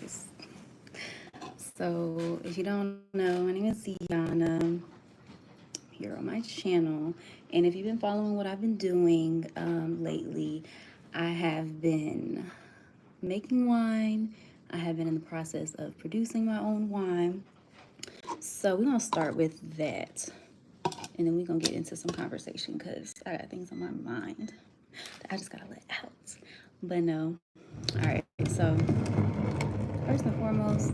guys. So, if you don't know, my name is Yana here on my channel. And if you've been following what I've been doing lately, I have been making wine. I have been in the process of producing my own wine. So, we're going to start with that. And then we're going to get into some conversation because I got things on my mind that I just got to let out. But no. All right. So, first and foremost,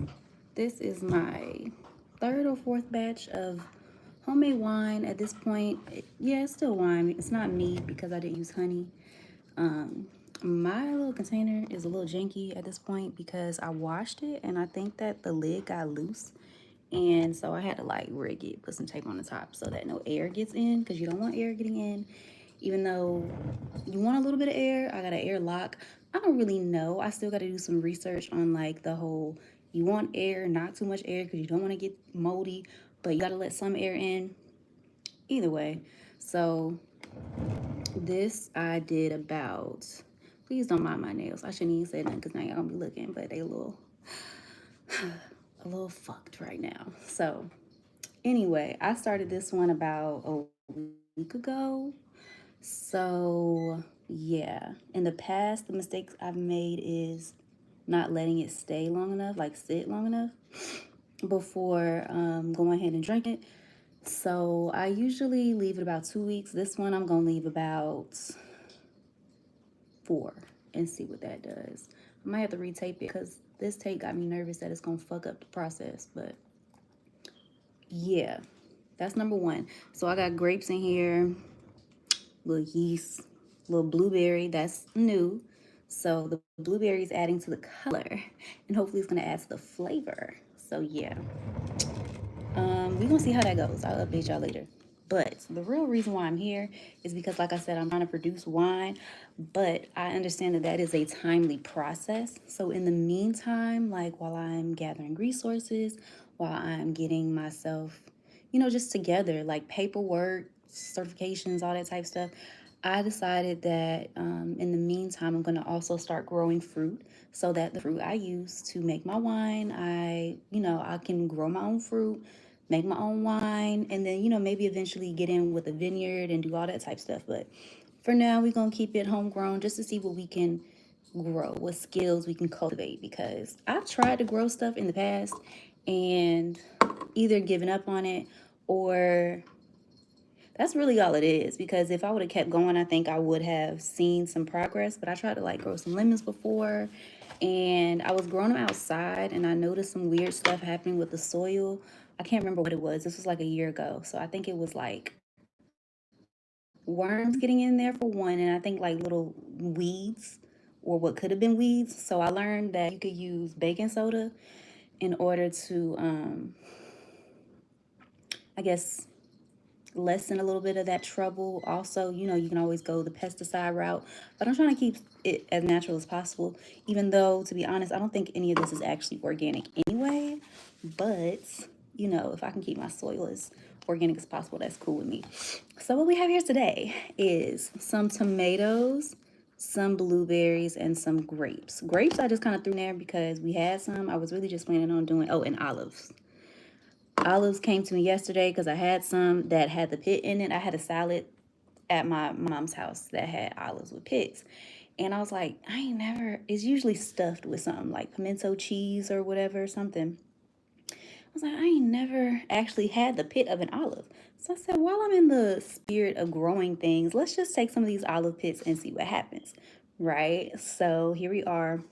this is my third or fourth batch of homemade wine at this point. Yeah, it's still wine. It's not mead because I didn't use honey. Um, my little container is a little janky at this point because I washed it and I think that the lid got loose. And so I had to like rig it, put some tape on the top so that no air gets in because you don't want air getting in. Even though you want a little bit of air, I got an air lock. I don't really know. I still got to do some research on like the whole you want air, not too much air because you don't want to get moldy, but you got to let some air in. Either way. So this I did about, please don't mind my nails. I shouldn't even say nothing because now y'all gonna be looking, but they a little fucked right now. So anyway, I started this one about a week ago. So yeah, in the past, the mistakes I've made is not letting it stay long enough, like sit long enough before going ahead and drink it. So I usually leave it about 2 weeks. This one I'm gonna leave about 4 and see what that does. I might have to retape it because this tape got me nervous that it's gonna fuck up the process. But yeah, that's number one. So I got grapes in here, little yeast, little blueberry. That's new. So the blueberry is adding to the color, and hopefully it's gonna add to the flavor. So yeah, we're gonna see how that goes. I'll update y'all later. But the real reason why I'm here is because, like I said, I'm trying to produce wine, but I understand that that is a timely process. So, in the meantime, like while I'm gathering resources, while I'm getting myself, just together, like paperwork, certifications, all that type stuff, I decided that in the meantime, I'm going to also start growing fruit so that the fruit I use to make my wine, I can grow my own fruit, make my own wine, and then, maybe eventually get in with a vineyard and do all that type stuff. But for now, we're going to keep it homegrown just to see what we can grow, what skills we can cultivate, because I've tried to grow stuff in the past and either given up on it or that's really all it is. Because if I would have kept going, I think I would have seen some progress. But I tried to like grow some lemons before, and I was growing them outside, and I noticed some weird stuff happening with the soil. I can't remember what it was. This was like a year ago. So I think it was like worms getting in there for one, and I think like little weeds or what could have been weeds. So I learned that you could use baking soda in order to, I guess, lessen a little bit of that trouble. Also, you can always go the pesticide route, but I'm trying to keep it as natural as possible, even though, to be honest, I don't think any of this is actually organic anyway. But, if I can keep my soil as organic as possible, that's cool with me. So, what we have here today is some tomatoes, some blueberries, and some grapes. Grapes, I just kind of threw in there because we had some. I was really just planning on doing, oh, and olives. Olives came to me yesterday because I had some that had the pit in it. I had a salad at my mom's house that had olives with pits. And I was like, it's usually stuffed with something like pimento cheese or whatever, something. I was like, I ain't never actually had the pit of an olive. So I said, while I'm in the spirit of growing things, let's just take some of these olive pits and see what happens. Right? So here we are.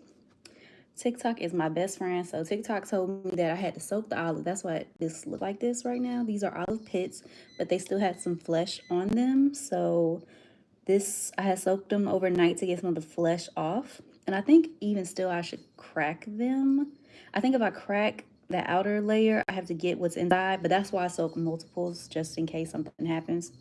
TikTok is my best friend. So TikTok told me that I had to soak the olive. That's why this look like this right now. These are olive pits, but they still had some flesh on them. So I had soaked them overnight to get some of the flesh off. And I think even still I should crack them. I think if I crack the outer layer, I have to get what's inside, but that's why I soak multiples just in case something happens.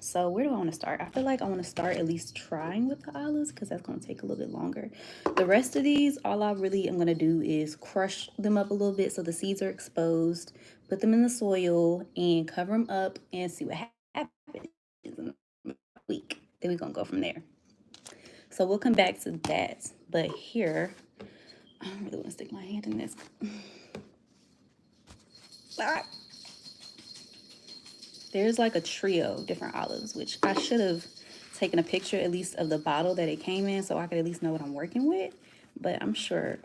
So where do I want to start? I feel like I want to start at least trying with the olives because that's going to take a little bit longer. The rest of these, all I really am going to do is crush them up a little bit so the seeds are exposed, put them in the soil, and cover them up and see what happens in a week. Then we're going to go from there. So we'll come back to that. But here, I don't really want to stick my hand in this. Ah. There's like a trio of different olives, which I should have taken a picture at least of the bottle that it came in so I could at least know what I'm working with. But I'm sure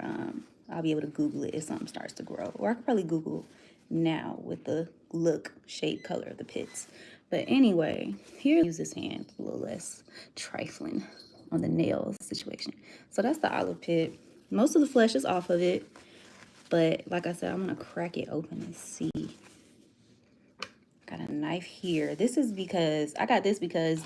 I'll be able to Google it if something starts to grow. Or I could probably Google now with the look, shape, color of the pits. But anyway, here, use this hand a little less trifling on the nail situation. So that's the olive pit. Most of the flesh is off of it. But like I said, I'm going to crack it open and see. Got a knife here. This is because, I got this because,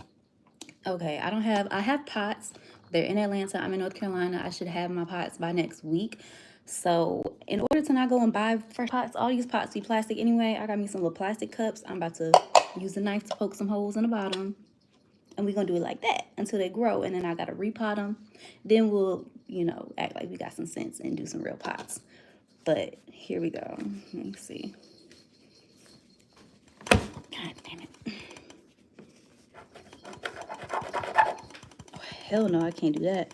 okay, I have pots. They're in Atlanta. I'm in North Carolina. I should have my pots by next week. So in order to not go and buy fresh pots, all these pots be plastic anyway. I got me some little plastic cups. I'm about to use the knife to poke some holes in the bottom. And we're going to do it like that until they grow. And then I got to repot them. Then we'll, you know, act like we got some sense and do some real pots. But here we go. Let me see. God damn it. Oh, hell no, I can't do that.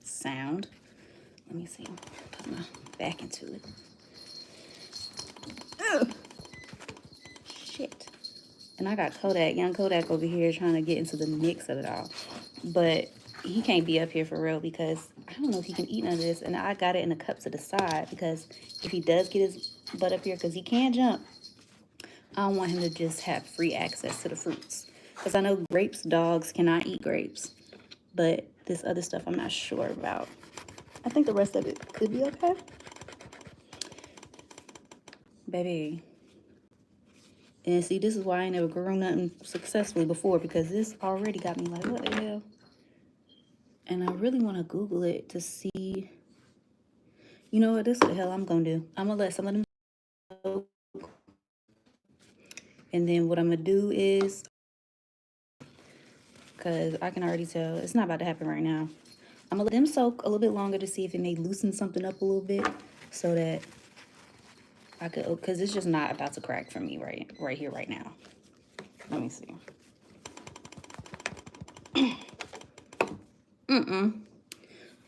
Sound. Let me see. Put my back into it. Oh, shit. And I got Kodak, young Kodak over here trying to get into the mix of it all. But he can't be up here for real because I don't know if he can eat none of this. And I got it in a cup to the side because if he does get his butt up here, because he can't jump, I don't want him to just have free access to the fruits. Because I know grapes, dogs cannot eat grapes. But this other stuff I'm not sure about. I think the rest of it could be okay. Baby. And see, this is why I never grew nothing successfully before. Because this already got me like, what the hell? And I really want to Google it to see. You know what? This is what the hell I'm going to do. I'm going to let some of them soak. And then what I'm going to do is, because I can already tell it's not about to happen right now. I'm going to let them soak a little bit longer to see if it may loosen something up a little bit so that I could, because it's just not about to crack for me right here, right now. Let me see.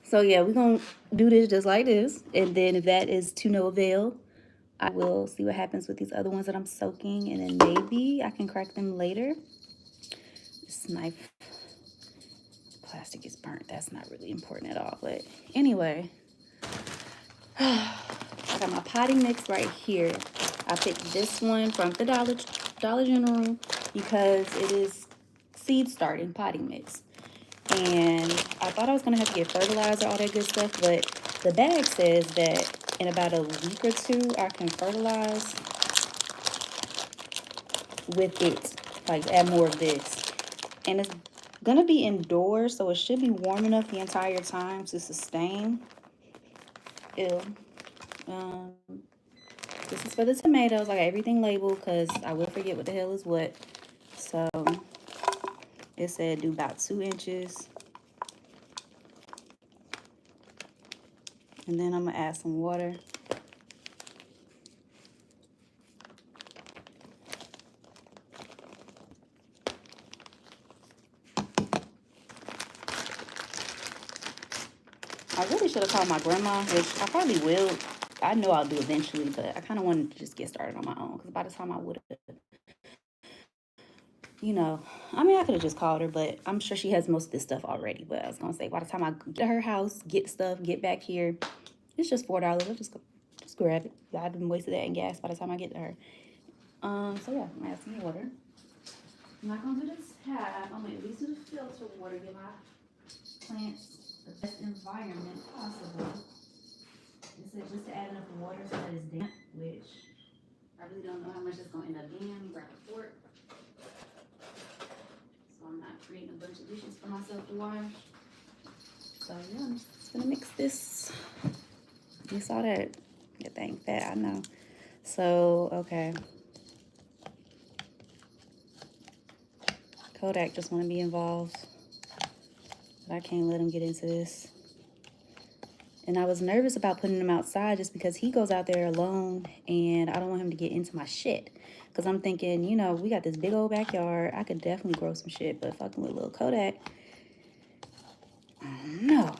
So yeah, we're going to do this just like this. And then if that is to no avail, I will see what happens with these other ones that I'm soaking. And then maybe I can crack them later. This knife plastic is burnt. That's not really important at all. But anyway, I got my potting mix right here. I picked this one from the Dollar General because it is seed starting potting mix. And I thought I was going to have to get fertilizer, all that good stuff, but the bag says that in about a week or two, I can fertilize with it, like add more of this. And it's going to be indoors, so it should be warm enough the entire time to sustain. Ew. This is for the tomatoes. I got everything labeled because I will forget what the hell is what. So it said do about 2 inches. And then I'm going to add some water. I really should have called my grandma, which I probably will. I know I'll do eventually, but I kind of wanted to just get started on my own. Because by the time I would have, you know, I mean, I could have just called her, but I'm sure she has most of this stuff already. But I was going to say, by the time I get to her house, get stuff, get back here, it's just $4. I'll just grab it. I didn't waste that in gas by the time I get to her. So yeah, I'm gonna add some water. I'm not gonna do the tap. I'm gonna at least do the filter water, give my plants the best environment possible. It said just to add enough water so that it's damp, which I really don't know how much it's gonna end up being. Let me grab a fork, so I'm not creating a bunch of dishes for myself to wash. So yeah, I'm just gonna mix this. You saw that? You think that I know. So okay. Kodak just want to be involved, but I can't let him get into this. And I was nervous about putting him outside just because he goes out there alone and I don't want him to get into my shit. Because I'm thinking, you know, we got this big old backyard. I could definitely grow some shit, but fucking with little Kodak, I don't know.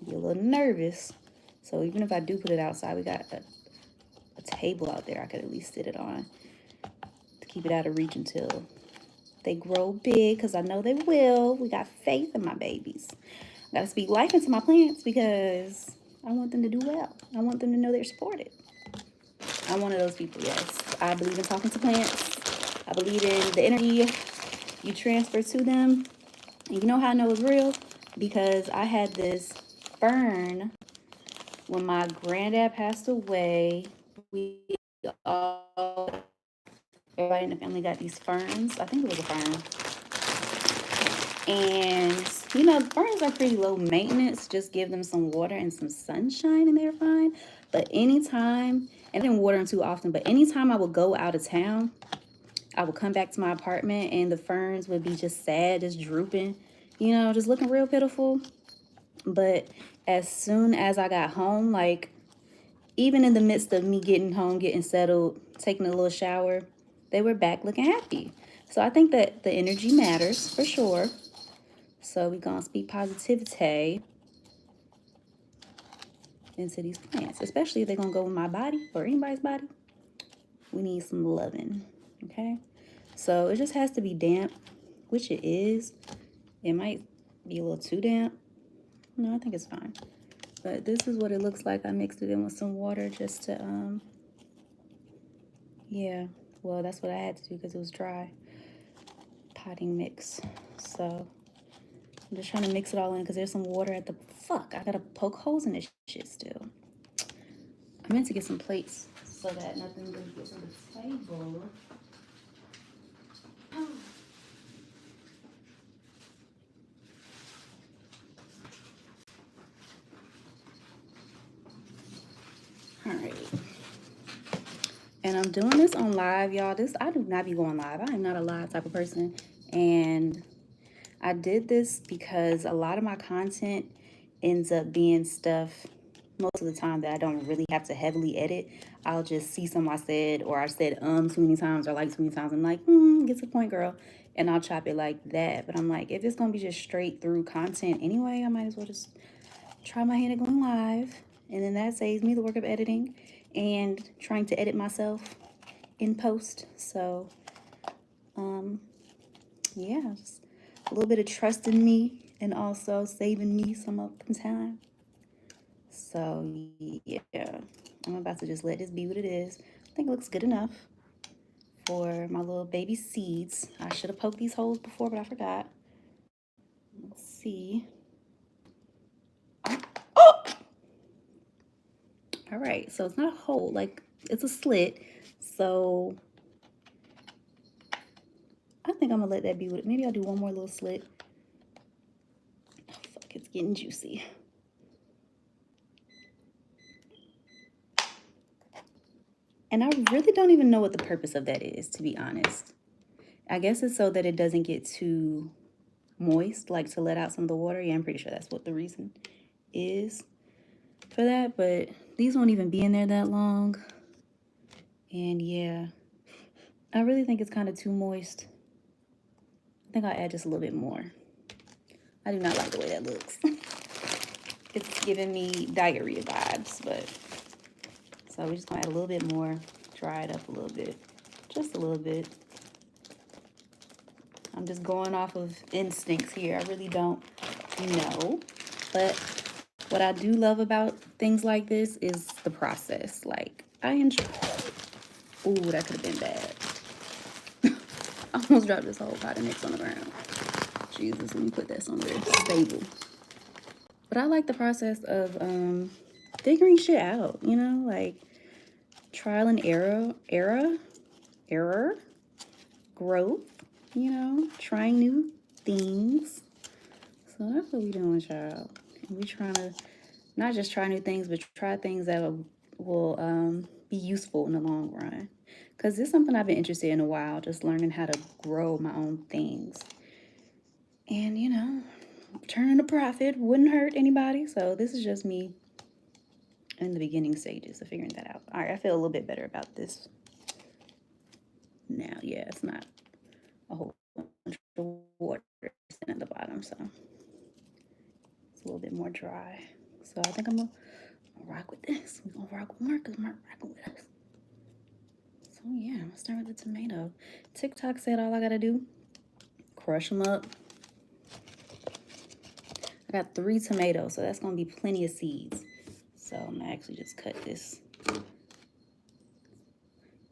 Be a little nervous. So even if I do put it outside, we got a table out there I could at least sit it on to keep it out of reach until they grow big, because I know they will. We got faith in my babies. I gotta speak life into my plants because I want them to do well. I want them to know they're supported. I'm one of those people, yes. I believe in talking to plants. I believe in the energy you transfer to them. And you know how I know it's real? Because I had this fern when my granddad passed away. We all, everybody in the family got these ferns. I think it was a fern. And you know, ferns are pretty low maintenance. Just give them some water and some sunshine and they're fine. But anytime, and I didn't water them too often, but anytime I would go out of town, I would come back to my apartment and the ferns would be just sad, just drooping, you know, just looking real pitiful. But as soon as I got home, like even in the midst of me getting home, getting settled, taking a little shower, they were back looking happy. So I think that the energy matters for sure. So we're gonna speak positivity into these plants, especially if they're gonna go in my body or anybody's body. We need some loving, okay? So it just has to be damp, which it is. It might be a little too damp. No, I think it's fine. But this is what it looks like. I mixed it in with some water just to, yeah. Well, that's what I had to do because it was dry. Potting mix. So I'm just trying to mix it all in because there's some water at the, fuck, I gotta poke holes in this shit still. I meant to get some plates so that nothing really gets on the table. All right. And I'm doing this on live, y'all. I do not be going live. I am not a live type of person. And I did this because a lot of my content ends up being stuff most of the time that I don't really have to heavily edit. I'll just see something I said, or I said too many times or like too many times. I'm like, get to the point, girl. And I'll chop it like that. But I'm like, if it's gonna be just straight through content anyway, I might as well just try my hand at going live. And then that saves me the work of editing and trying to edit myself in post. So yeah, just a little bit of trust in me and also saving me some of the time. So yeah, I'm about to just let this be what it is. I think it looks good enough for my little baby seeds. I should have poked these holes before, but I forgot. Let's see. Oh! All right, so it's not a hole, like it's a slit. So I think I'm gonna let that be what it, maybe I'll do one more little slit. Oh fuck, it's getting juicy. And I really don't even know what the purpose of that is, to be honest. I guess it's so that it doesn't get too moist, like to let out some of the water. Yeah, I'm pretty sure that's what the reason is for that. But these won't even be in there that long. And yeah, I really think it's kind of too moist. I think I'll add just a little bit more. I do not like the way that looks. It's giving me diarrhea vibes, but so we're just gonna add a little bit more, dry it up a little bit, just a little bit. I'm just going off of instincts here. I really don't know. But what I do love about things like this is the process. Like, I enjoy. Ooh, that could have been bad. I almost dropped this whole pot of mix on the ground. Jesus, let me put that somewhere stable. But I like the process of figuring shit out, you know, like trial and error, growth, you know, trying new things. So that's what we doing, child. And we trying to not just try new things, but try things that will be useful in the long run. Because this is something I've been interested in a while, just learning how to grow my own things. And, you know, turning a profit wouldn't hurt anybody. So this is just me in the beginning stages of figuring that out. All right, I feel a little bit better about this now. Yeah, it's not a whole bunch of water sitting at the bottom, so it's a little bit more dry. So I think I'm gonna rock with this. We're gonna rock with Marcus. Mark rocking with us. So yeah, I'm gonna start with the tomato. TikTok said all I gotta do, crush them up. I got 3 tomatoes, so that's gonna be plenty of seeds. So I'm gonna actually just cut this.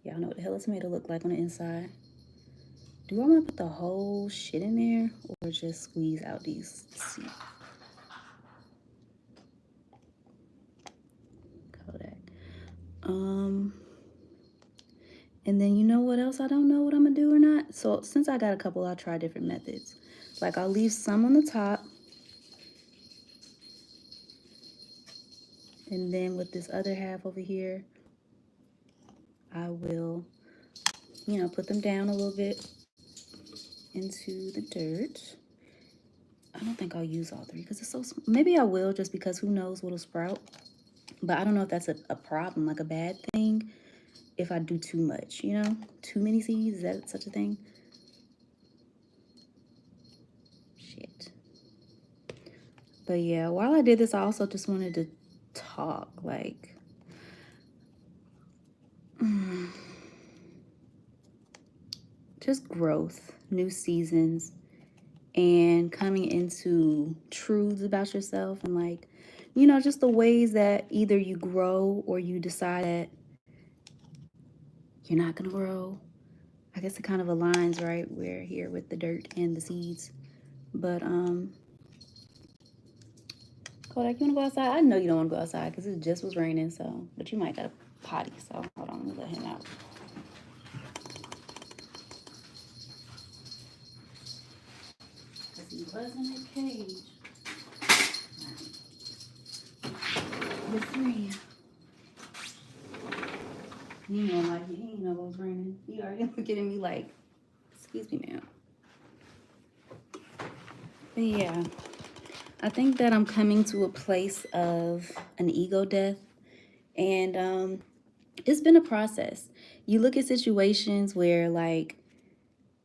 Y'all know what the hell a tomato look like on the inside. Do I want to put the whole shit in there or just squeeze out these seeds? Kodak. And then you know what else I don't know what I'm gonna do or not? So since I got a couple, I'll try different methods. Like I'll leave some on the top. And then with this other half over here, I will, you know, put them down a little bit into the dirt. I don't think I'll use all 3 because it's so small. Maybe I will just because who knows what'll sprout. But I don't know if that's a problem, like a bad thing, if I do too much, you know? Too many seeds, is that such a thing? Shit. But yeah, while I did this, I also just wanted to talk, like... just growth, new seasons, and coming into truths about yourself and like, you know, just the ways that either you grow or you decide that you're not gonna grow. I guess it kind of aligns, right? We're here with the dirt and the seeds. But Kodak, you wanna go outside? I know you don't wanna go outside because it just was raining, so but you might got a potty, so hold on, let me let him out. Because he was in a cage. You're free. You know, like he ain't know it was raining. He already looking at me like, excuse me, ma'am. But yeah, I think that I'm coming to a place of an ego death, and it's been a process. You look at situations where like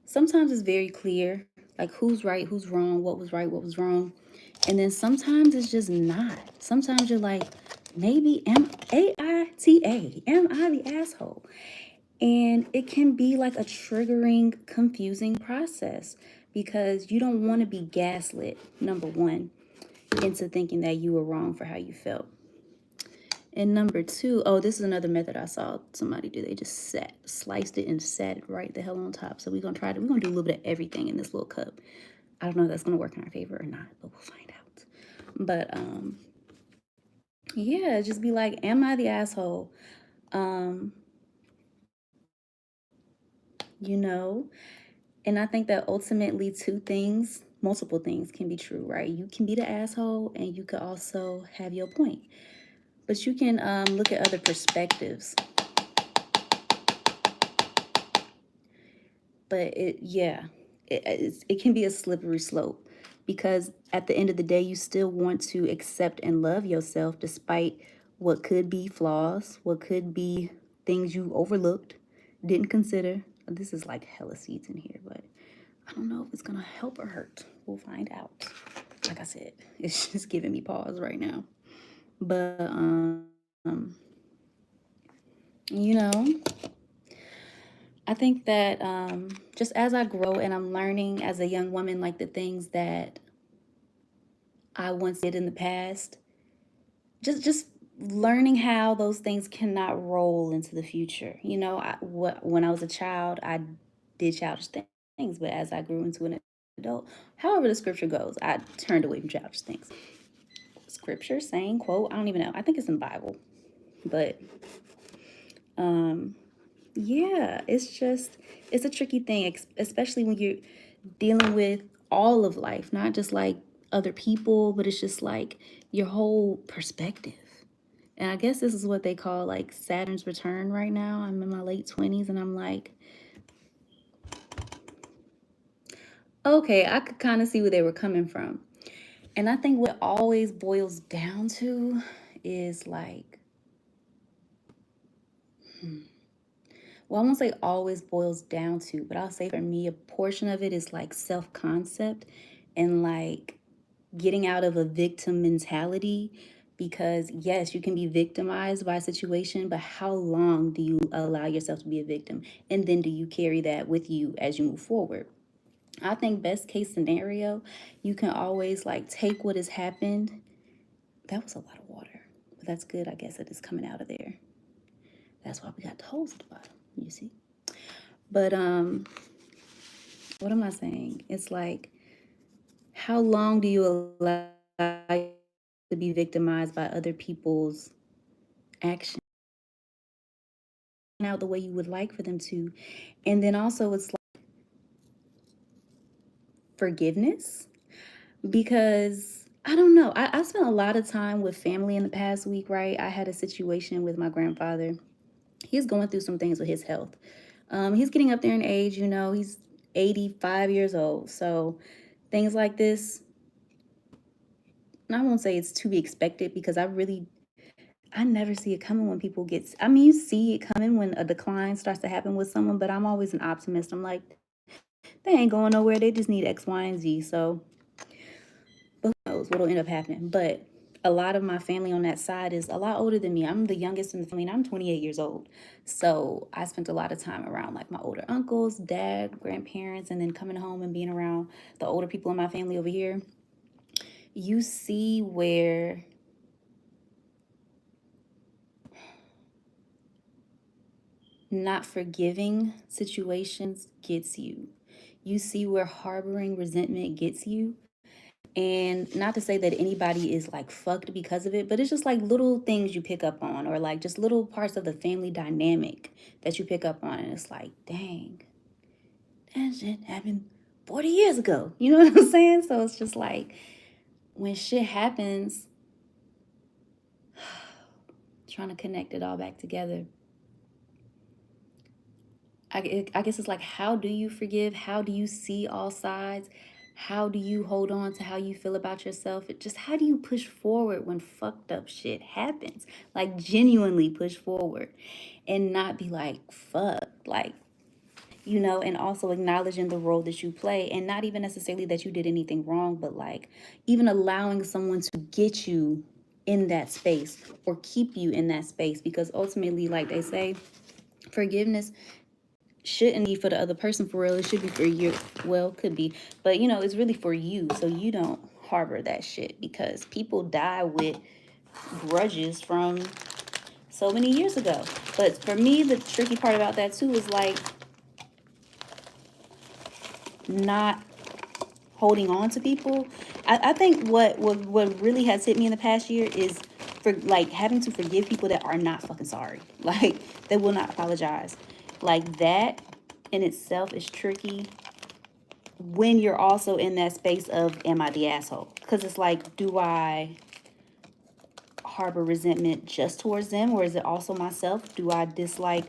sometimes it's very clear, like who's right, who's wrong, what was right, what was wrong, and then sometimes it's just not. Sometimes you're like, maybe am I the asshole? And it can be like a triggering, confusing process because you don't want to be gaslit, number one, into thinking that you were wrong for how you felt. And number 2, oh, this is another method I saw somebody do. They just sliced it and sat it right the hell on top. So we're going to try to, we're going to do a little bit of everything in this little cup. I don't know if that's going to work in our favor or not, but we'll find out. But, yeah, just be like, am I the asshole? You know, and I think that ultimately 2 things, multiple things can be true, right? You can be the asshole and you could also have your point. But you can look at other perspectives. But it can be a slippery slope because at the end of the day, you still want to accept and love yourself despite what could be flaws, what could be things you overlooked, didn't consider. This is like hella seeds in here, but I don't know if it's gonna help or hurt. We'll find out. Like I said, it's just giving me pause right now. But you know, I think that just as I grow and I'm learning as a young woman, like the things that I once did in the past, just learning how those things cannot roll into the future. You know, when I was a child, I did childish things, but as I grew into an adult, however the scripture goes, I turned away from childish things. Scripture saying, quote, I don't even know. I think it's in the Bible, but yeah, it's a tricky thing, especially when you're dealing with all of life, not just like other people, but it's just like your whole perspective. And I guess this is what they call like Saturn's return right now. I'm in my late 20s and I'm like, okay, I could kind of see where they were coming from. And I think what always boils down to is like, well, I won't say always boils down to, but I'll say for me, a portion of it is like self-concept and like getting out of a victim mentality Because yes, you can be victimized by a situation, but how long do you allow yourself to be a victim? And then do you carry that with you as you move forward? I think best case scenario, you can always like take what has happened. That was a lot of water, but that's good. I guess it is coming out of there. That's why we got the holes at the bottom, you see. But what am I saying? It's like, how long do you allow to be victimized by other people's actions out the way you would like for them to? And then also it's like forgiveness, because I don't know. I spent a lot of time with family in the past week, right? I had a situation with my grandfather. He's going through some things with his health. He's getting up there in age, he's 85 years old. So things like this, I won't say it's to be expected, because I never see it coming when people get, I mean, you see it coming when a decline starts to happen with someone, but I'm always an optimist. I'm like, they ain't going nowhere. They just need X, Y, and Z. So, but who knows what'll end up happening. But a lot of my family on that side is a lot older than me. I'm the youngest in the family, and I'm 28 years old. So I spent a lot of time around like my older uncles, dad, grandparents, and then coming home and being around the older people in my family over here. You see where not forgiving situations gets you. You see where harboring resentment gets you. And not to say that anybody is like fucked because of it, but it's just like little things you pick up on, or like just little parts of the family dynamic that you pick up on. And it's like, dang, that shit happened 40 years ago. You know what I'm saying? So it's just like when shit happens, trying to connect it all back together. I guess it's like, how do you forgive? How do you see all sides? How do you hold on to how you feel about yourself? It just, how do you push forward when fucked up shit happens? Like, genuinely push forward and not be like, fuck, like, and also acknowledging the role that you play, and not even necessarily that you did anything wrong, but like even allowing someone to get you in that space or keep you in that space, because ultimately, like they say, forgiveness shouldn't be for the other person for real. It should be for you. Well, could be, but it's really for you, so you don't harbor that shit, because people die with grudges from so many years ago. But for me, the tricky part about that too is like not holding on to people. I think what really has hit me in the past year is for like having to forgive people that are not fucking sorry. Like they will not apologize. Like that in itself is tricky when you're also in that space of, am I the asshole? Because it's like, do I harbor resentment just towards them, or is it also myself? Do I dislike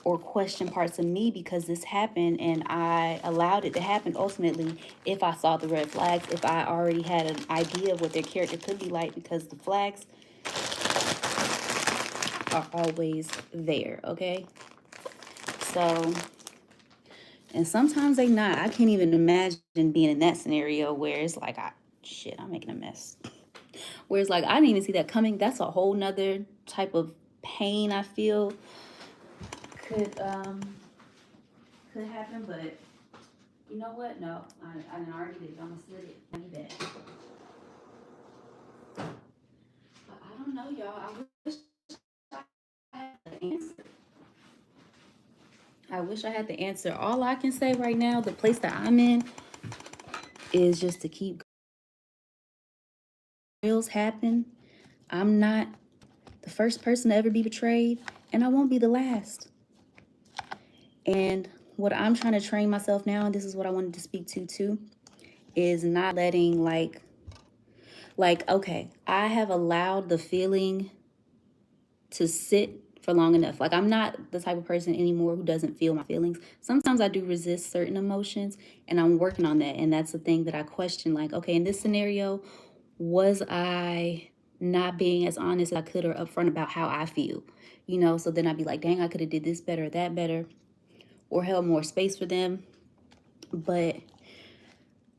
or question parts of me because this happened and I allowed it to happen? Ultimately, if I saw the red flags, if I already had an idea of what their character could be like, because the flags are always there, okay? So, and sometimes they not. I can't even imagine being in that scenario where it's like, I'm making a mess. Whereas like I didn't even see that coming. That's a whole nother type of pain I feel could happen. But you know what? No, I already did. I'm gonna slit it. I need that. But I don't know, y'all. I wish I had the answer. I wish I had the answer. All I can say right now, the place that I'm in, is just to keep reals happen. I'm not the first person to ever be betrayed, and I won't be the last. And what I'm trying to train myself now, and this is what I wanted to speak to too, is not letting okay, I have allowed the feeling to sit for long enough. Like I'm not the type of person anymore who doesn't feel my feelings. Sometimes I do resist certain emotions, and I'm working on that. And that's the thing that I question. Like, okay, in this scenario, was I not being as honest as I could or upfront about how I feel? So then I'd be like, dang, I could have did this better, that better, or held more space for them. But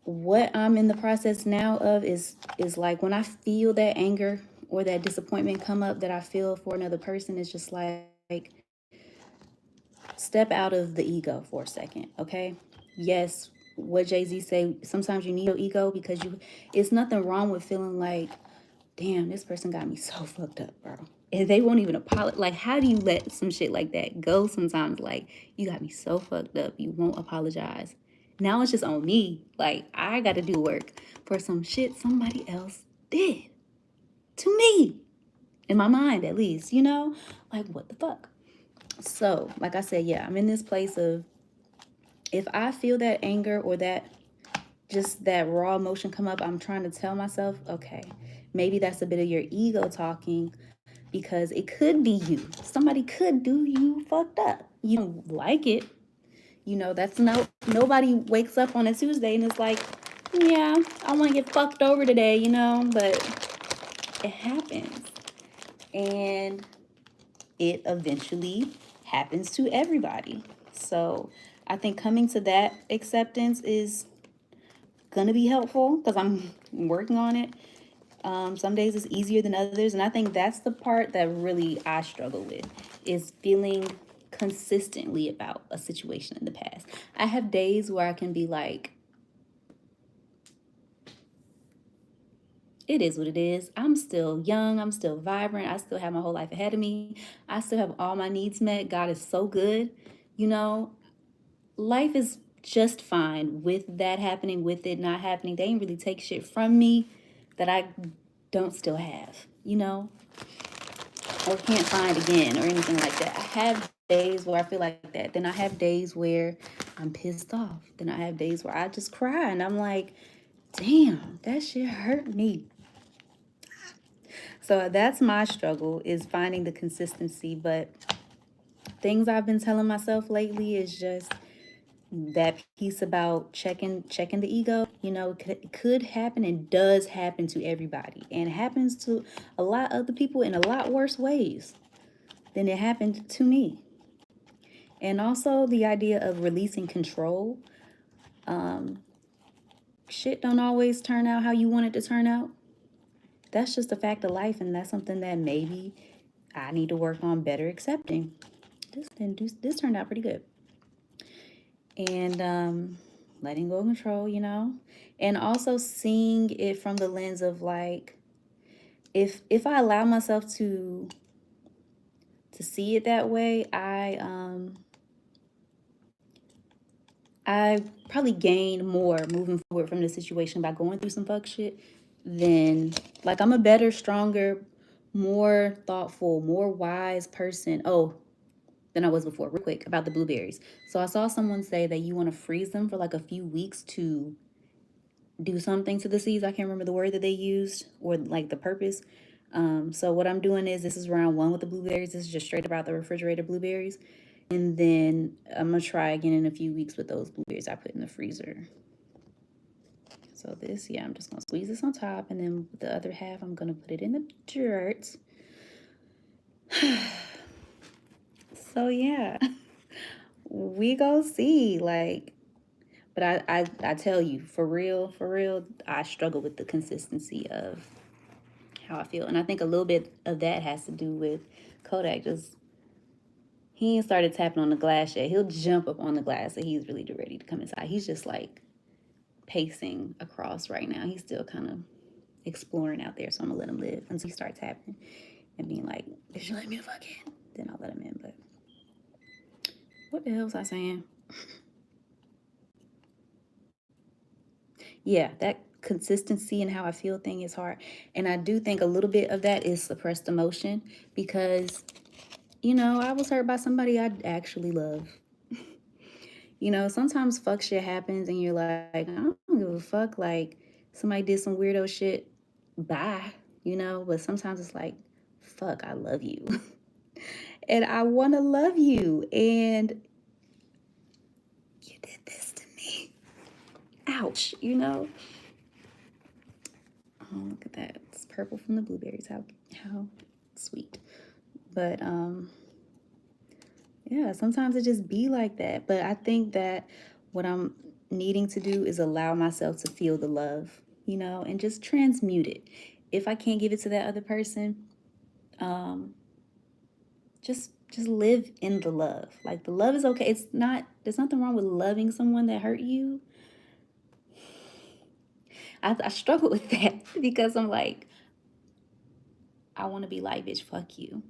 what I'm in the process now of is like when I feel that anger or that disappointment come up that I feel for another person, it's just like, step out of the ego for a second, okay? Yes, what Jay-Z say, sometimes you need your ego because it's nothing wrong with feeling like, damn, this person got me so fucked up, bro. And they won't even apologize. Like, how do you let some shit like that go sometimes? Like, you got me so fucked up, you won't apologize. Now it's just on me. Like, I got to do work for some shit somebody else did to me. In my mind, at least, you know? Like, what the fuck? So, like I said, yeah, I'm in this place of, if I feel that anger or that just that raw emotion come up, I'm trying to tell myself, okay, maybe that's a bit of your ego talking, because it could be you. Somebody could do you fucked up. You don't like it. You know, that's nobody wakes up on a Tuesday and it's like, yeah, I want to get fucked over today, you know, but it happens. And it eventually happens to everybody. So I think coming to that acceptance is gonna be helpful because I'm working on it. Some days it's easier than others, and I think that's the part that really I struggle with, is feeling consistently about a situation in the past. I have days where I can be like, it is what it is. I'm still young. I'm still vibrant. I still have my whole life ahead of me. I still have all my needs met. God is so good. You know, life is just fine with that happening, with it not happening. They ain't really take shit from me that I don't still have, you know, or can't find again or anything like that. I have days where I feel like that. Then I have days where I'm pissed off. Then I have days where I just cry and I'm like, damn, that shit hurt me. So that's my struggle, is finding the consistency. But things I've been telling myself lately is just that piece about checking the ego. You know, it could happen and does happen to everybody, and happens to a lot of other people in a lot worse ways than it happened to me. And also the idea of releasing control. Shit don't always turn out how you want it to turn out. That's just a fact of life, and that's something that maybe I need to work on better accepting. This turned out pretty good. And letting go of control, you know, and also seeing it from the lens of like, if I allow myself to see it that way, I probably gain more moving forward from the situation by going through some fuck shit. Then, like, I'm a better, stronger, more thoughtful, more wise person. Oh, than I was before. Real quick about the blueberries. So I saw someone say that you want to freeze them for like a few weeks to do something to the seeds. I can't remember the word that they used or like the purpose. So what I'm doing is, this is round one with the blueberries. This is just straight about the refrigerator blueberries. And then I'm going to try again in a few weeks with those blueberries I put in the freezer. So this, yeah, I'm just going to squeeze this on top. And then with the other half, I'm going to put it in the dirt. So yeah, we go see, like, but I tell you, for real, I struggle with the consistency of how I feel. And I think a little bit of that has to do with Kodak. Just, he ain't started tapping on the glass yet. He'll jump up on the glass and he's really ready to come inside. He's just like pacing across right now. He's still kind of exploring out there. So I'm gonna let him live until he starts tapping and being like, did you let me the fuck in? Then I'll let him in. But what the hell was I saying? Yeah, that consistency and how I feel thing is hard. And I do think a little bit of that is suppressed emotion, because, you know, I was hurt by somebody I actually love. You know, sometimes fuck shit happens and you're like, I don't give a fuck. Like, somebody did some weirdo shit. Bye. You know, but sometimes it's like, fuck, I love you. And I want to love you. And you did this to me. Ouch, you know? Oh, look at that. It's purple from the blueberries. How sweet. But yeah, sometimes it just be like that. But I think that what I'm needing to do is allow myself to feel the love, you know, and just transmute it. if I can't give it to that other person, just live in the love. Like, the love is okay. There's nothing wrong with loving someone that hurt you. I struggle with that because I'm like, I want to be like, bitch, fuck you.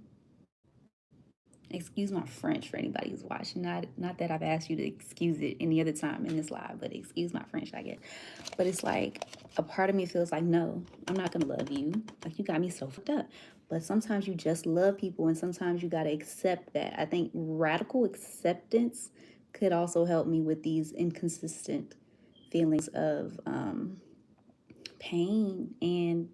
Excuse my French for anybody who's watching. Not that I've asked you to excuse it any other time in this live, but excuse my French, I guess. But it's like, a part of me feels like, no, I'm not gonna love you. Like, you got me so fucked up. But sometimes you just love people, and sometimes you gotta accept that. I think radical acceptance could also help me with these inconsistent feelings of pain and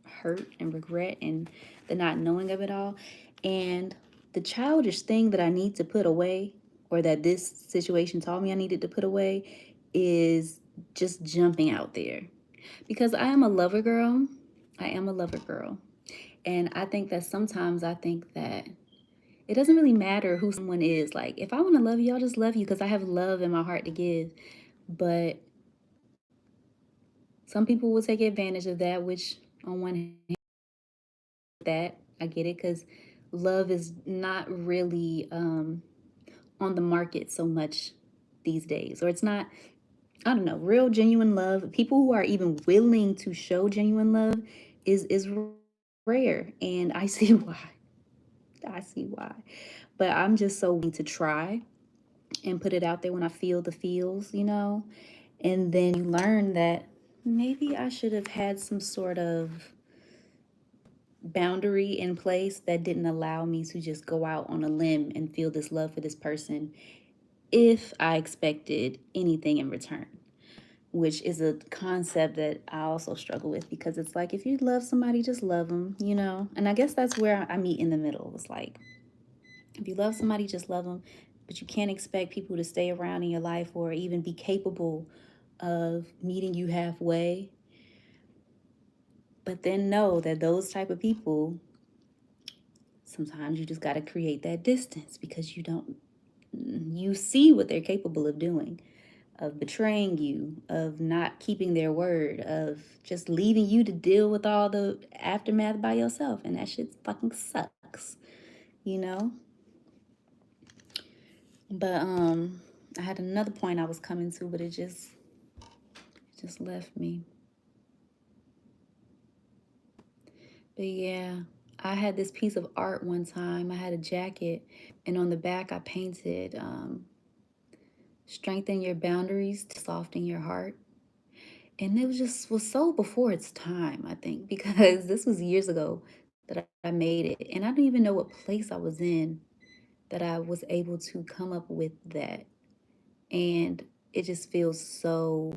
hurt and regret and the not knowing of it all. And the childish thing that I need to put away, or that this situation taught me I needed to put away, is just jumping out there. Because I am a lover girl. I am a lover girl. And I think that sometimes I think that it doesn't really matter who someone is. Like, if I want to love you, I'll just love you because I have love in my heart to give. But some people will take advantage of that, which on one hand, that I get it, because love is not really on the market so much these days, or it's not, I don't know, real genuine love. People who are even willing to show genuine love is rare, and I see why. I see why. But I'm just so willing to try and put it out there when I feel the feels, and then you learn that maybe I should have had some sort of boundary in place that didn't allow me to just go out on a limb and feel this love for this person if I expected anything in return, which is a concept that I also struggle with, because it's like, if you love somebody, just love them. And I guess that's where I meet in the middle. It's like, if you love somebody, just love them, but you can't expect people to stay around in your life or even be capable of meeting you halfway. But then know that those type of people, sometimes you just got to create that distance, because you see what they're capable of doing, of betraying you, of not keeping their word, of just leaving you to deal with all the aftermath by yourself. And that shit fucking sucks, you know? But I had another point I was coming to, but it just left me. But yeah, I had this piece of art one time. I had a jacket, and on the back I painted strengthen your boundaries to soften your heart. And it was so before its time, I think, because this was years ago that I made it. And I don't even know what place I was in that I was able to come up with that. And it just feels so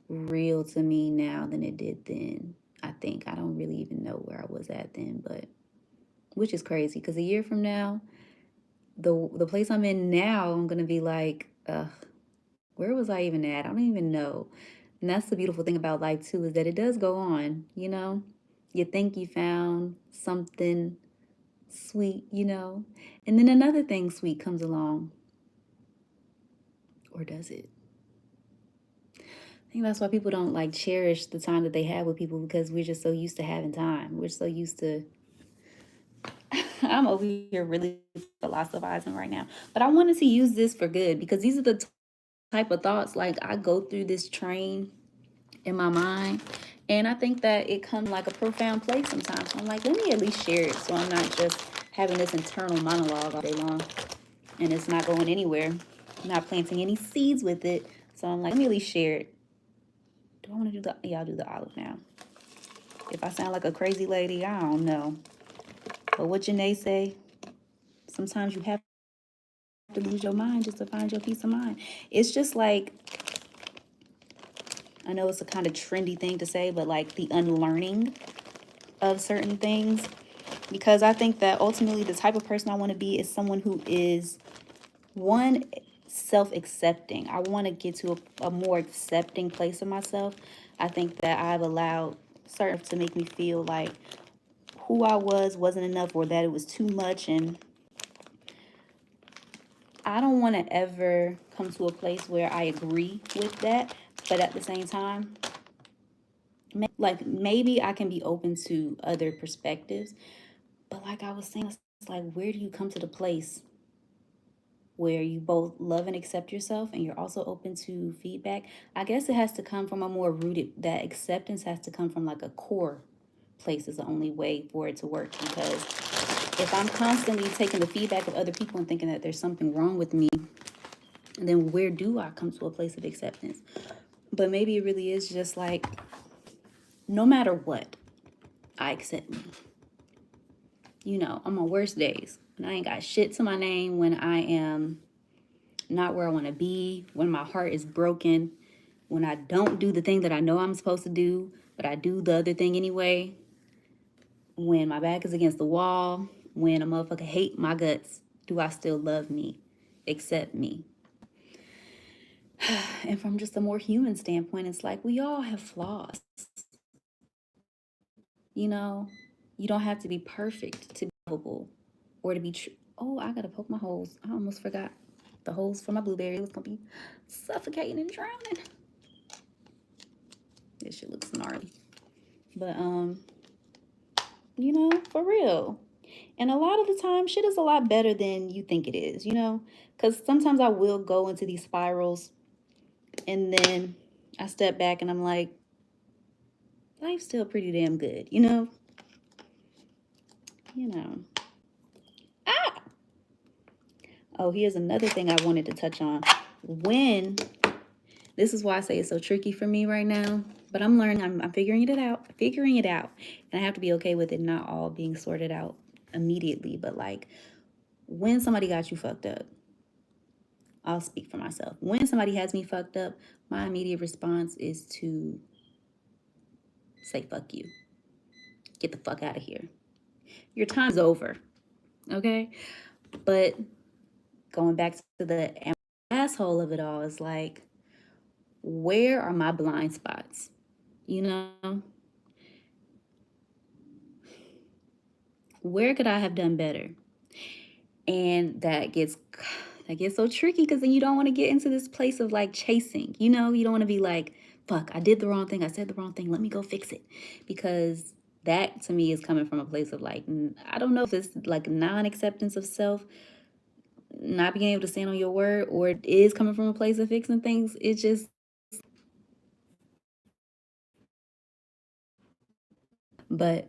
real to me now than it did then. I think I don't really even know where I was at then, but which is crazy, because a year from now, the place I'm in now, I'm gonna be like, where was I even at? I don't even know. And that's the beautiful thing about life too, is that it does go on. You think you found something sweet, and then another thing sweet comes along. Or does it? I think that's why people don't like cherish the time that they have with people, because we're just so used to having time. We're so used to I'm over here really philosophizing right now. But I wanted to use this for good, because these are the type of thoughts, like, I go through this train in my mind, and I think that it comes like a profound place sometimes. So I'm like, let me at least share it, so I'm not just having this internal monologue all day long and it's not going anywhere. I'm not planting any seeds with it. So I'm like, let me at least share it. Do I want to do y'all do the olive now? If I sound like a crazy lady, I don't know. But what Janae say, sometimes you have to lose your mind just to find your peace of mind. It's just like, I know it's a kind of trendy thing to say, but like the unlearning of certain things. Because I think that ultimately the type of person I want to be is someone who is, one, self-accepting. I want to get to a more accepting place of myself. I think that I've allowed certain to make me feel like who I was wasn't enough, or that it was too much. And I don't want to ever come to a place where I agree with that. But at the same time, like maybe I can be open to other perspectives, but like I was saying, it's like where do you come to the place where you both love and accept yourself and you're also open to feedback? I guess it has to come from a more rooted, that acceptance has to come from like a core place is the only way for it to work. Because if I'm constantly taking the feedback of other people and thinking that there's something wrong with me, then where do I come to a place of acceptance? But maybe it really is just like, no matter what, I accept me. You know, on my worst days, when I ain't got shit to my name, when I am not where I want to be, when my heart is broken, when I don't do the thing that I know I'm supposed to do, but I do the other thing anyway, when my back is against the wall, when a motherfucker hate my guts, do I still love me, accept me? And from just a more human standpoint, it's like we all have flaws. You know, you don't have to be perfect to be lovable or to be true. Oh, I gotta poke my holes. I almost forgot the holes for my blueberry. It was gonna be suffocating and drowning. This shit looks gnarly. But you know, for real. And a lot of the time, shit is a lot better than you think it is, you know? Because sometimes I will go into these spirals and then I step back and I'm like, life's still pretty damn good, you know? You know. Ah! Oh, here's another thing I wanted to touch on. This is why I say it's so tricky for me right now, but I'm learning, I'm figuring it out, and I have to be okay with it not all being sorted out immediately. But like, when somebody got you fucked up, I'll speak for myself. When somebody has me fucked up, my immediate response is to say, fuck you. Get the fuck out of here. Your time's over. Okay? But going back to the asshole of it all is like, where are my blind spots? You know? Where could I have done better? And that gets so tricky because then you don't want to get into this place of like chasing. You know, you don't want to be like, fuck, I did the wrong thing, I said the wrong thing, let me go fix it. Because that to me is coming from a place of like, I don't know if it's like non-acceptance of self, not being able to stand on your word, or it is coming from a place of fixing things. It just, but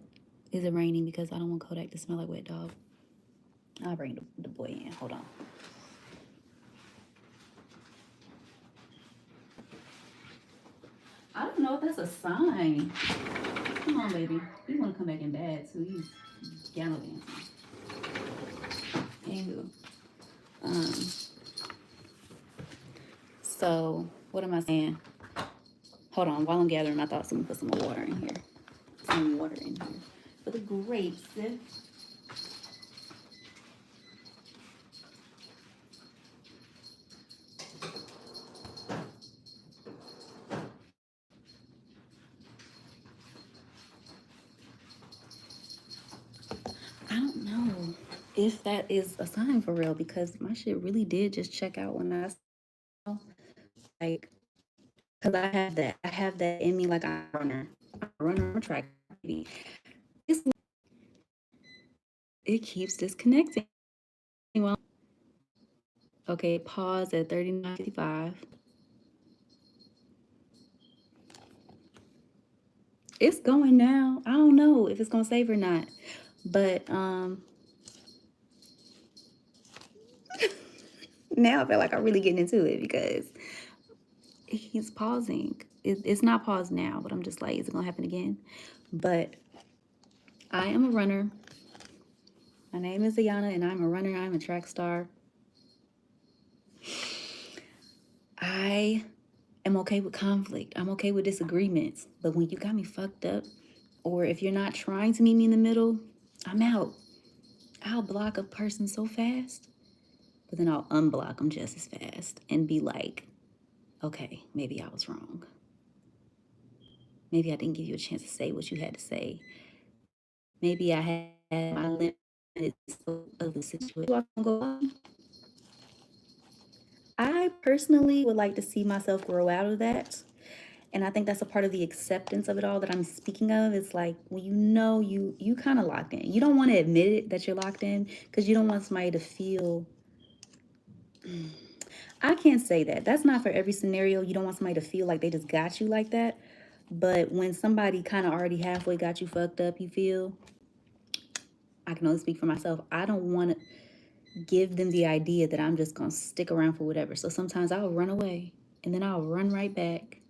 is it raining? Because I don't want Kodak to smell like wet dog. I'll bring the boy in. Hold on. I don't know if that's a sign. Come on, baby. You want to come back in bad too? He's gallivanting. Anywho, um, so what am I saying? Hold on. While I'm gathering my thoughts, I'm gonna put some more water in here. Some water in here for the grapes. I don't know if that is a sign for real because my shit really did just check out when I saw, like, because I have that in me. Like I'm a runner, I'm a track baby. It keeps disconnecting. Well, okay, pause at 39:55. It's going now. I don't know if it's gonna save or not, but now I feel like I'm really getting into it because he's pausing. It's not paused now, but I'm just like, is it gonna happen again? But I am a runner. My name is Ayana, and I'm a runner. I'm a track star. I am okay with conflict. I'm okay with disagreements. But when you got me fucked up, or if you're not trying to meet me in the middle, I'm out. I'll block a person so fast, but then I'll unblock them just as fast and be like, okay, maybe I was wrong. Maybe I didn't give you a chance to say what you had to say. Maybe I had my limits of the situation. I personally would like to see myself grow out of that. And I think that's a part of the acceptance of it all that I'm speaking of. It's like when you know you kind of locked in. You don't want to admit it that you're locked in because you don't want somebody to feel. I can't say that. That's not for every scenario. You don't want somebody to feel like they just got you like that. But when somebody kind of already halfway got you fucked up, you feel, I can only speak for myself. I don't want to give them the idea that I'm just going to stick around for whatever. So sometimes I'll run away and then I'll run right back.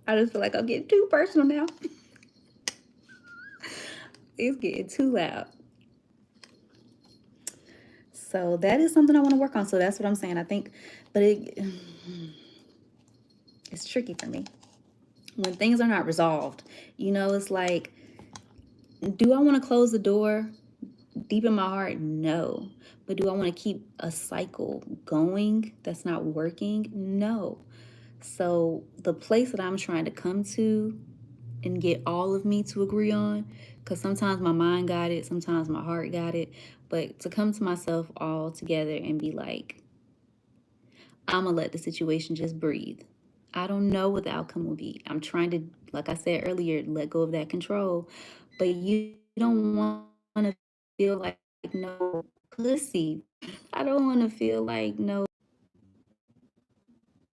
I just feel like I'm getting too personal now. It's getting too loud. So that is something I want to work on. So that's what I'm saying. I think, but it's tricky for me when things are not resolved. It's like, do I want to close the door? Deep in my heart, no. But do I want to keep a cycle going that's not working? No. So the place that I'm trying to come to and get all of me to agree on, because sometimes my mind got it, sometimes my heart got it, but to come to myself all together and be like, I'm going to let the situation just breathe. I don't know what the outcome will be. I'm trying to, like I said earlier, let go of that control. But you don't want to feel like no pussy. I don't want to feel like no,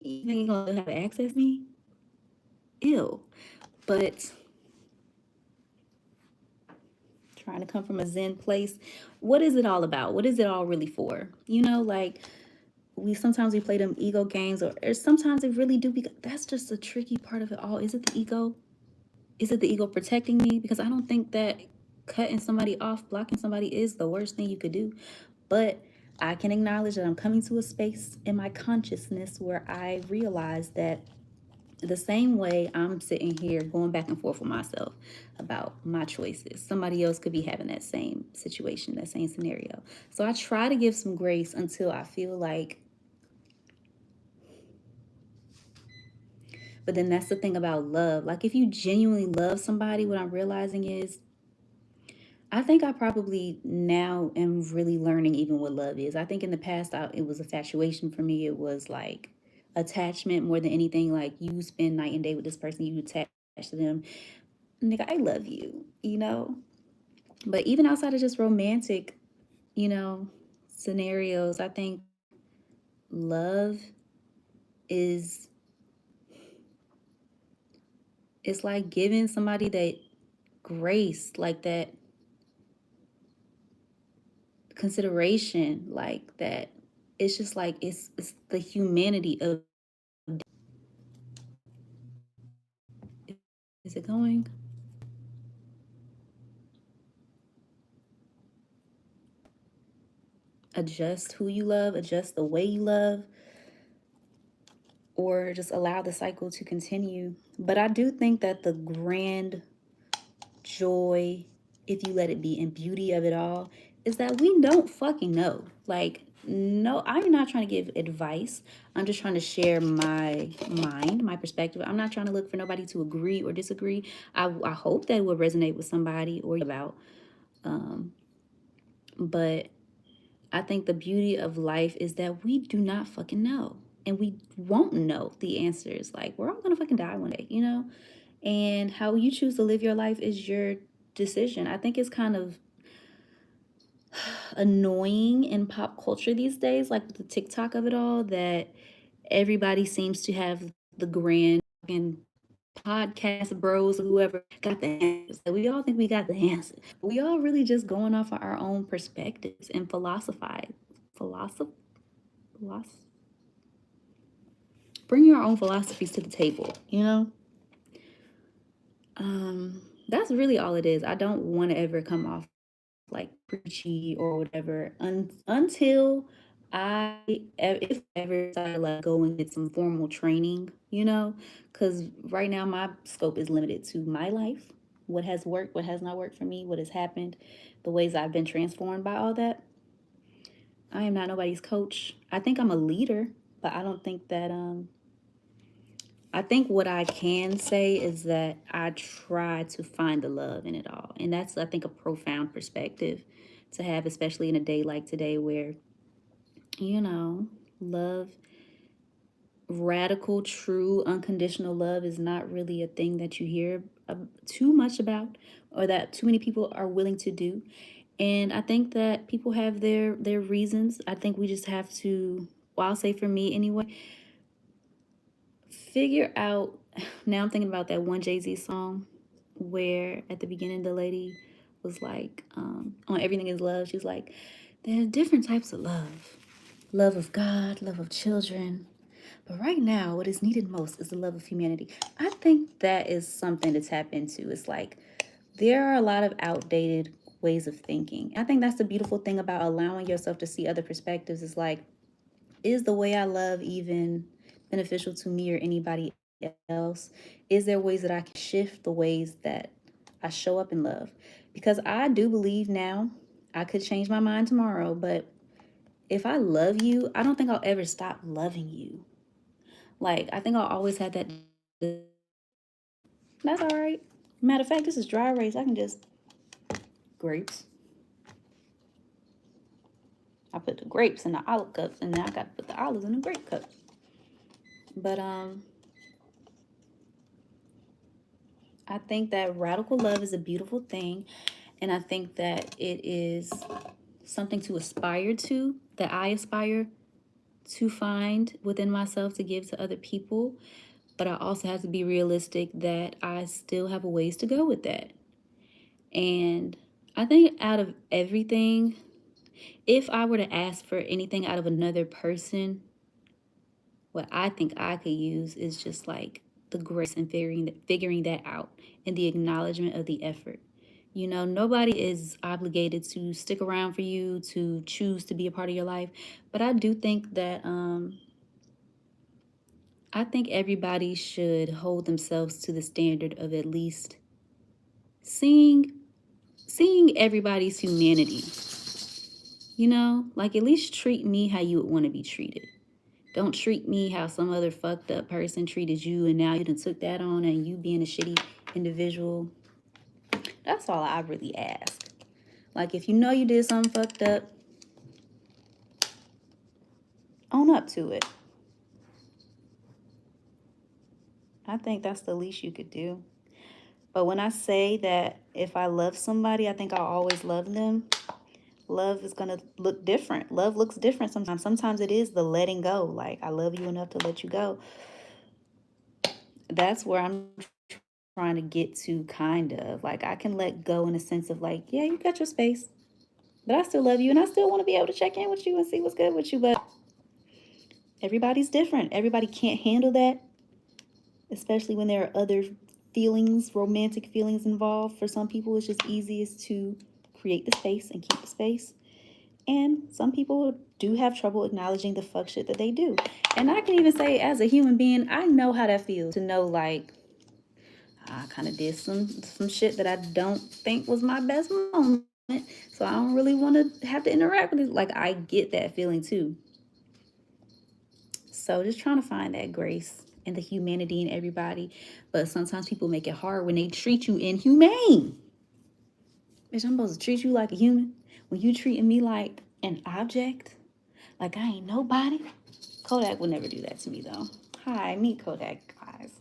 you think you're going to have to access me? Ew. But trying to come from a Zen place, what is it all about? What is it all really for? Like we sometimes we play them ego games, or sometimes it really do. Because that's just the tricky part of it all. Is it the ego? Is it the ego protecting me? Because I don't think that cutting somebody off, blocking somebody is the worst thing you could do. But I can acknowledge that I'm coming to a space in my consciousness where I realize that the same way I'm sitting here going back and forth with myself about my choices, somebody else could be having that same situation, that same scenario. So I try to give some grace until I feel like, but then that's the thing about love. Like if you genuinely love somebody, what I'm realizing is I think I probably now am really learning even what love is. I think in the past it was infatuation for me. It was like attachment more than anything. Like you spend night and day with this person, you attach to them. Nigga, I love you. But even outside of just romantic, you know, scenarios, I think love is it's like giving somebody that grace, like that consideration, like that. It's just like it's the humanity of. Is it going? Adjust who you love, adjust the way you love, or just allow the cycle to continue. But I do think that the grand joy, if you let it be, and beauty of it all is that we don't fucking know. Like, no, I'm not trying to give advice. I'm just trying to share my mind, my perspective. I'm not trying to look for nobody to agree or disagree. I hope that it will resonate with somebody or about. But I think the beauty of life is that we do not fucking know. And we won't know the answers. Like, we're all gonna fucking die one day. And how you choose to live your life is your decision. I think it's kind of annoying in pop culture these days, like the TikTok of it all, that everybody seems to have the grand fucking podcast bros or whoever got the answers. Like, we all think we got the answer. We all really just going off of our own perspectives and philosophize. Philosoph philosoph Bring your own philosophies to the table. That's really all it is. I don't want to ever come off like preachy or whatever until if I ever decide to like go and get some formal training, because right now my scope is limited to my life, what has worked, what has not worked for me, what has happened, the ways I've been transformed by all that. I am not nobody's coach. I think I'm a leader, but I don't think that I think what I can say is that I try to find the love in it all. And that's, I think, a profound perspective to have, especially in a day like today where, love radical, true, unconditional love is not really a thing that you hear too much about, or that too many people are willing to do. And I think that people have their reasons. I think we just have to, well, I'll say for me anyway, figure out. Now I'm thinking about that one Jay-Z song where at the beginning the lady was like, on Everything Is Love, she's like, there are different types of love. Love of God, love of children. But right now, what is needed most is the love of humanity. I think that is something to tap into. It's like there are a lot of outdated ways of thinking. I think that's the beautiful thing about allowing yourself to see other perspectives. Is like, is the way I love even beneficial to me or anybody else? Is there ways that I can shift the ways that I show up in love? Because I do believe now, I could change my mind tomorrow, but if I love you, I don't think I'll ever stop loving you. Like, I think I'll always have that. That's all right. Matter of fact, this is dry erase. I can just grapes. I put the grapes in the olive cups, and now I got to put the olives in the grape cups. But I think that radical love is a beautiful thing, and I think that it is something to aspire to, that I aspire to find within myself to give to other people. But I also have to be realistic that I still have a ways to go with that. And I think out of everything, if I were to ask for anything out of another person, what I think I could use is just like the grace and figuring that out, and the acknowledgement of the effort. You know, nobody is obligated to stick around for you, to choose to be a part of your life. But I do think that I think everybody should hold themselves to the standard of at least seeing everybody's humanity. You know, like at least treat me how you would want to be treated. Don't treat me how some other fucked up person treated you, and now you done took that on and you being a shitty individual. That's all I really ask. Like, if you know you did something fucked up, own up to it. I think that's the least you could do. But when I say that if I love somebody, I think I'll always love them, love is going to look different. Love looks different sometimes. Sometimes it is the letting go. Like, I love you enough to let you go. That's where I'm trying to get to, kind of. Like, I can let go in a sense of like, yeah, you got your space, but I still love you and I still want to be able to check in with you and see what's good with you. But everybody's different. Everybody can't handle that, especially when there are other feelings, romantic feelings involved. For some people, it's just easiest to create the space and keep the space. And some people do have trouble acknowledging the fuck shit that they do. And I can even say, as a human being, I know how that feels to know, like, I kind of did some shit that I don't think was my best moment. So I don't really want to have to interact with it. Like, I get that feeling too. So just trying to find that grace and the humanity in everybody. But sometimes people make it hard when they treat you inhumane. Bitch, I'm supposed to treat you like a human when you treating me like an object, like I ain't nobody. Kodak would never do that to me though. Hi, meet Kodak, guys.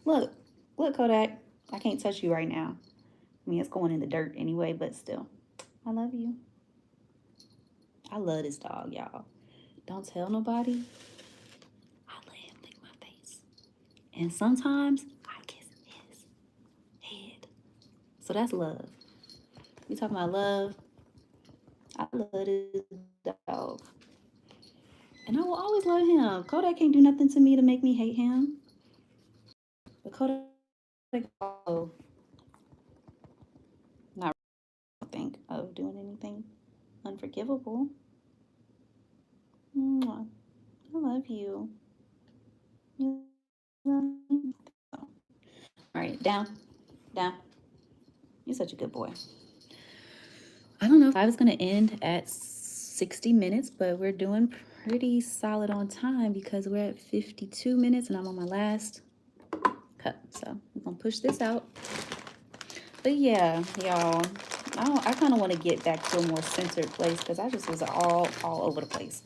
Look, Kodak. I can't touch you right now. I mean, it's going in the dirt anyway, but still, I love you. I love this dog, y'all. Don't tell nobody. I let him lick my face, and sometimes I kiss his head. So that's love. We talking about love. I love this dog. And I will always love him. Kodak can't do nothing to me to make me hate him. But Kodak, oh, not think of doing anything unforgivable. Mwah. I love you. You love me. All right, down, down. You're such a good boy. I don't know if I was going to end at 60 minutes, but we're doing pretty solid on time because we're at 52 minutes and I'm on my last cup. So I'm going to push this out. But yeah, y'all, I kind of want to get back to a more centered place because I just was all over the place.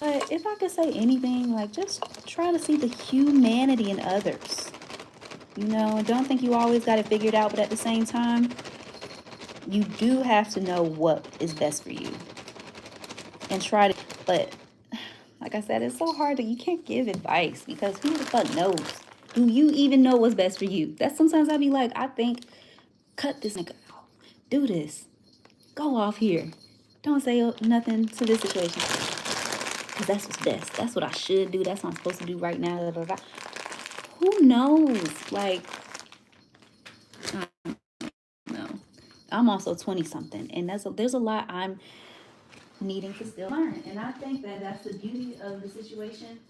But if I could say anything, like just try to see the humanity in others. You know, don't think you always got it figured out, but at the same time, you do have to know what is best for you and try to. But like I said, it's so hard that you can't give advice because who the fuck knows? Do you even know what's best for you? That's sometimes I be like, I think, cut this nigga out, do this, go off here, don't say nothing to this situation because that's what's best. That's what I should do. That's what I'm supposed to do right now. Da, da, da. Who knows? Like, I don't know. I'm also 20 something, and there's a lot I'm needing to still learn. And I think that that's the beauty of the situation.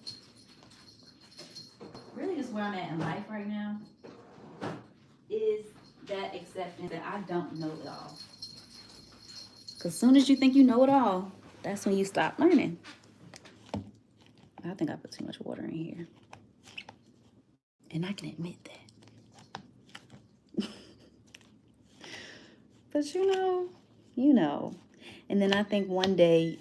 Really, just where I'm at in life right now is that acceptance that I don't know it all. Because as soon as you think you know it all, that's when you stop learning. I think I put too much water in here. And I can admit that. But you know. And then I think one day,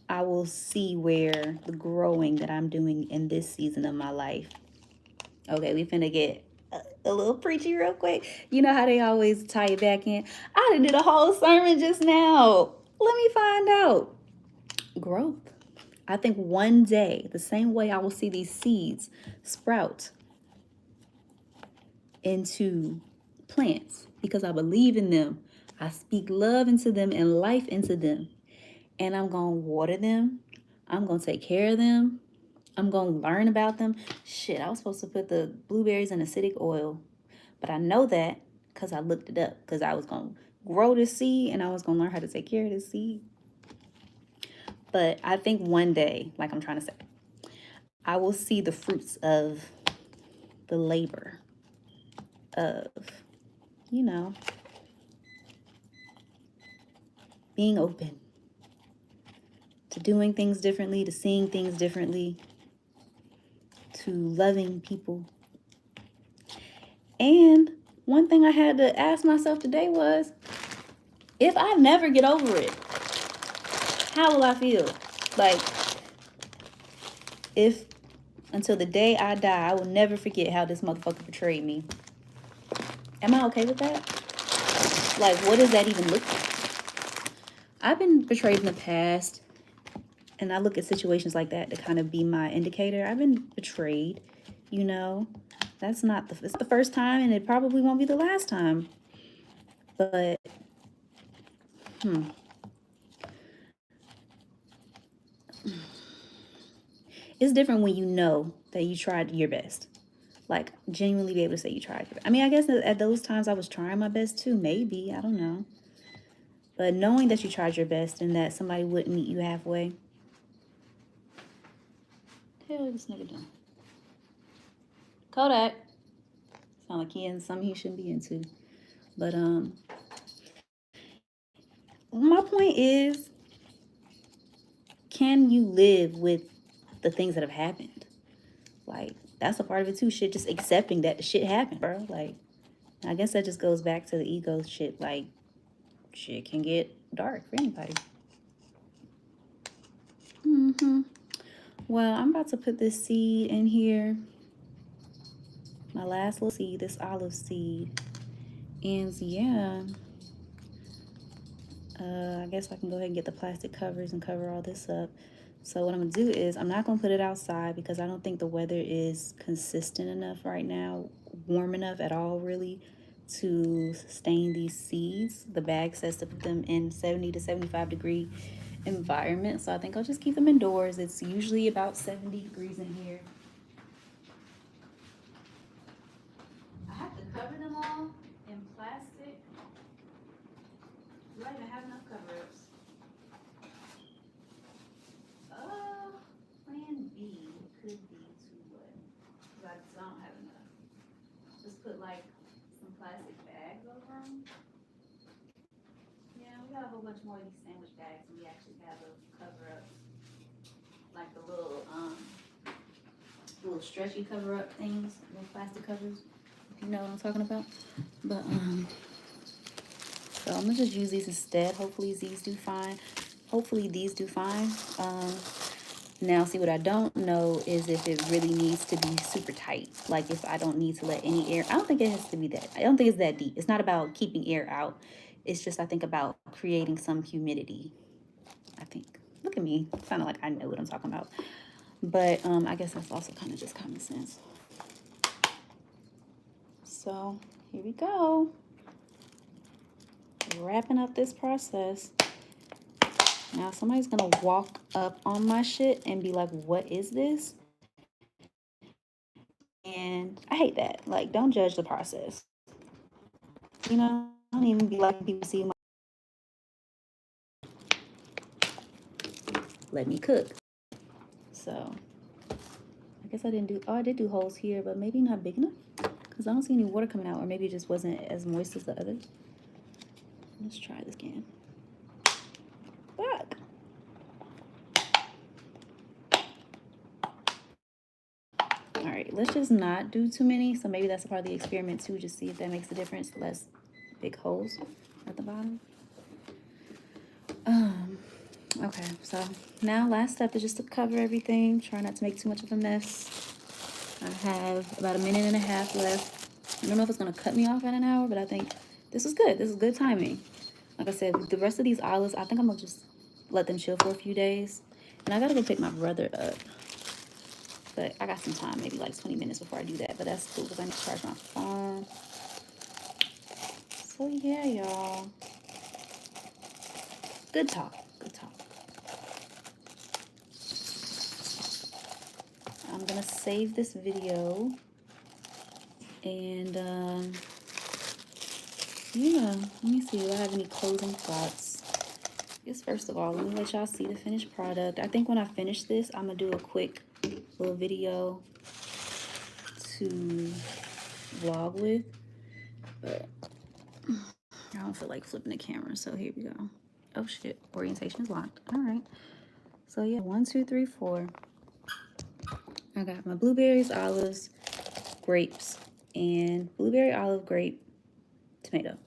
I will see where the growing that I'm doing in this season of my life. Okay, we finna get a little preachy real quick. You know how they always tie it back in? I done did a whole sermon just now. Let me find out. Growth. I think one day, the same way I will see these seeds sprout into plants because I believe in them. I speak love into them and life into them. And I'm going to water them. I'm going to take care of them. I'm going to learn about them. Shit, I was supposed to put the blueberries in acidic oil. But I know that because I looked it up. Because I was going to grow this seed and I was going to learn how to take care of this seed. But I think one day, like I'm trying to say, I will see the fruits of the labor of, you know, being open to doing things differently, to seeing things differently, to loving people. And one thing I had to ask myself today was, if I never get over it, how will I feel? Like, if until the day I die, I will never forget how this motherfucker betrayed me. Am I okay with that? Like, what does that even look like? I've been betrayed in the past, and I look at situations like that to kind of be my indicator. I've been betrayed, you know. It's not the first time, and it probably won't be the last time. But, it's different when you know that you tried your best. Like, genuinely be able to say you tried. I mean, I guess at those times I was trying my best too, maybe. I don't know. But knowing that you tried your best and that somebody wouldn't meet you halfway. Hell, this nigga done. Kodak. Sound like he in something he shouldn't be into. But my point is, can you live with the things that have happened? Like, that's a part of it too. Shit, just accepting that the shit happened, bro. Like, I guess that just goes back to the ego shit. Like, shit can get dark for anybody. Well, I'm about to put this seed in here. My last little seed, this olive seed. And yeah, I guess I can go ahead and get the plastic covers and cover all this up. So what I'm gonna do is, I'm not gonna put it outside because I don't think the weather is consistent enough right now, warm enough at all really, to sustain these seeds. The bag says to put them in 70 to 75 degree environment. So I think I'll just keep them indoors. It's usually about 70 degrees in here. I have to cover them all in plastic. Do I even have enough cover-ups? Plan B could be to what? Because I don't have enough. Just put like some plastic bags over them. Yeah, we got a whole bunch more of these sandwich bags, and we actually have a cover-ups, like the little stretchy cover-up things, little plastic covers. If you know what I'm talking about. But so I'm gonna just use these instead. Hopefully these do fine. hopefully these do fine. Now, see, what I don't know is if it really needs to be super tight. Like if I don't need to let any air. I don't think it has to be that. I don't think it's that deep. It's not about keeping air out. It's just, I think, about creating some humidity. I think. Look at me. Kind of like I know what I'm talking about. But I guess that's also kind of just common sense. So here we go. Wrapping up this process. Now somebody's gonna walk up on my shit and be like, what is this? And I hate that. Like, don't judge the process. You know, I don't even be like people see my, let me cook. So I guess I didn't do, oh, I did do holes here, but maybe not big enough because I don't see any water coming out, or maybe it just wasn't as moist as the others. Let's try this again. Fuck. All right, let's just not do too many. So maybe that's a part of the experiment too. Just see if that makes a difference. Less big holes at the bottom. Okay, so now last step is just to cover everything. Try not to make too much of a mess. I have about 1.5 minutes left. I don't know if it's gonna cut me off at an hour, but I think this is good. This is good timing. Like I said, the rest of these olives, I think I'm gonna just let them chill for a few days. And I gotta go pick my brother up. But I got some time, maybe like 20 minutes before I do that. But that's cool because I need to charge my phone. So yeah, y'all. Good talk. Good talk. I'm gonna save this video. And yeah, let me see. Do I have any closing thoughts? I guess first of all, let me let y'all see the finished product. I think when I finish this, I'm gonna do a quick little video to vlog with, but I don't feel like flipping the camera, so here we go. Oh shit, orientation is locked. All right, so yeah, 1, 2, 3, 4. I got my blueberries, olives, grapes, and blueberry, olive, grape, tomato.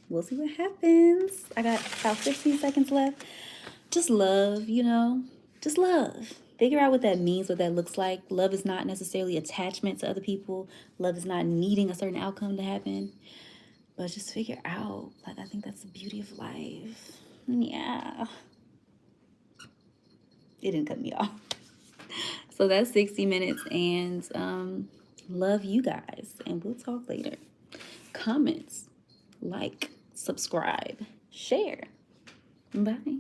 We'll see what happens. I got about 15 seconds left. Just love, you know, just love. Figure out what that means, what that looks like. Love is not necessarily attachment to other people. Love is not needing a certain outcome to happen. But just figure out. Like, I think that's the beauty of life. Yeah. It didn't cut me off. So that's 60 minutes. And love you guys. And we'll talk later. Comments, like, subscribe, share. Bye.